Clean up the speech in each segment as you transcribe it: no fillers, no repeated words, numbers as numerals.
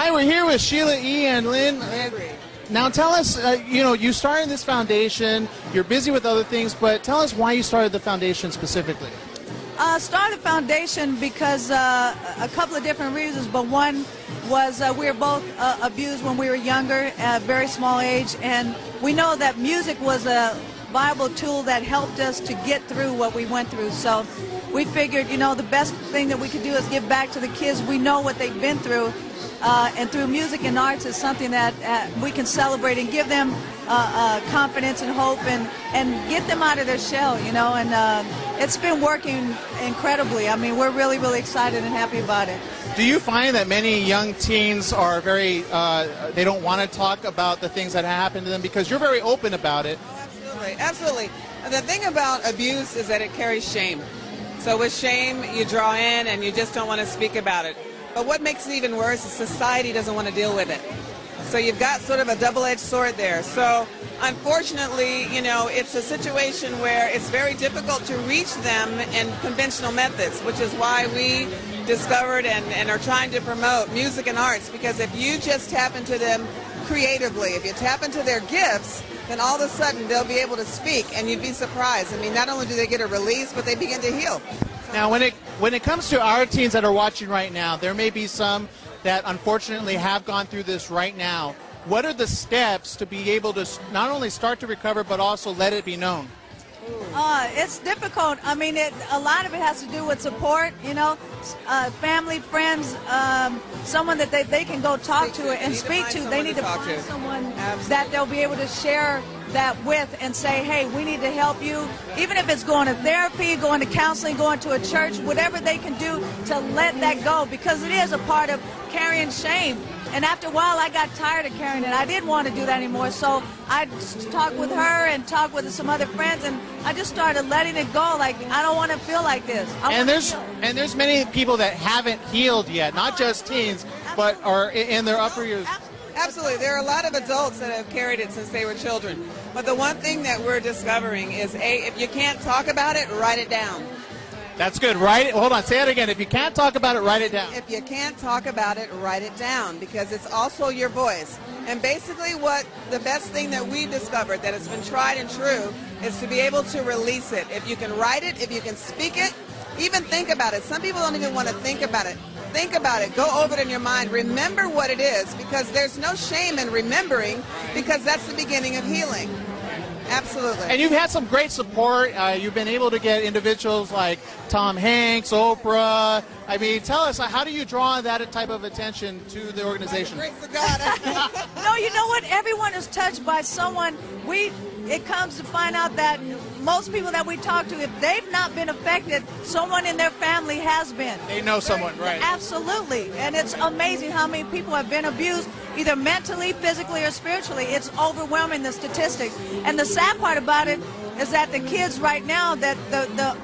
Hi, we're here with Sheila E. and Lynn. Now tell us, you started this foundation, you're busy with other things, but tell us why you started the foundation specifically. Started the foundation because a couple of different reasons, but one was we were both abused when we were younger, at a very small age, and we know that music was a viable tool that helped us to get through what we went through. So we figured, the best thing that we could do is give back to the kids. We know what they've been through, and through music and arts is something that we can celebrate and give them confidence and hope and get them out of their shell, and it's been working incredibly. I mean, we're really, really excited and happy about it. Do you find that many young teens are very, they don't want to talk about the things that happen to them because you're very open about it? Oh, absolutely, absolutely. The thing about abuse is that it carries shame. So with shame, you draw in and you just don't want to speak about it. But what makes it even worse is society doesn't want to deal with it. So you've got sort of a double-edged sword there. So unfortunately, it's a situation where it's very difficult to reach them in conventional methods, which is why we discovered and are trying to promote music and arts, because if you just tap into them creatively, if you tap into their gifts, then all of a sudden they'll be able to speak, and you'd be surprised. I mean, not only do they get a release, but they begin to heal. Now, when it comes to our teens that are watching right now, there may be some that unfortunately have gone through this right now. What are the steps to be able to not only start to recover, but also let it be known? It's difficult. I mean, a lot of it has to do with support, family, friends, someone that they can go talk to and speak to. They need to find someone that they'll be able to share that with and say, hey, we need to help you. Even if it's going to therapy, going to counseling, going to a church, whatever they can do to let that go, because it is a part of carrying shame. And after a while, I got tired of carrying it. I didn't want to do that anymore. So I talked with her and talked with some other friends, and I just started letting it go. Like, I don't want to feel like this. And there's many people that haven't healed yet, not just teens, but are in their upper years. Absolutely. There are a lot of adults that have carried it since they were children. But the one thing that we're discovering is, if you can't talk about it, write it down. That's good. Write it. Hold on. Say it again. If you can't talk about it, write it down. If you can't talk about it, write it down, because it's also your voice. And basically the best thing that we discovered that has been tried and true is to be able to release it. If you can write it, if you can speak it, even think about it. Some people don't even want to think about it. Think about it. Go over it in your mind. Remember what it is, because there's no shame in remembering, because that's the beginning of healing. Absolutely. And you've had some great support. You've been able to get individuals like Tom Hanks, Oprah. I mean, tell us, how do you draw that type of attention to the organization? By the grace of God. No, you know what? Everyone is touched by someone. It comes to find out that most people that we talk to, if they've not been affected, someone in their family has been. They know someone, right? Absolutely. And it's amazing how many people have been abused, either mentally, physically, or spiritually. It's overwhelming, the statistics. And the sad part about it is that the kids right now, that the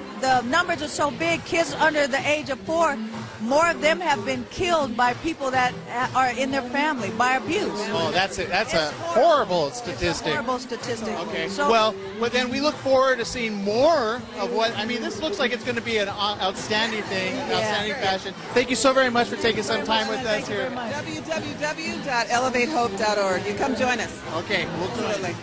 numbers are so big, kids under the age of 4, more of them have been killed by people that are in their family, by abuse. Oh, that's it. That's a horrible statistic. It's a horrible statistic. Okay. So, well, but then we look forward to seeing more of what, I mean, this looks like it's going to be an outstanding thing, outstanding fashion. Thank you so very much for taking some time with us here. www.elevatehope.org. You come join us. Okay. We'll Absolutely.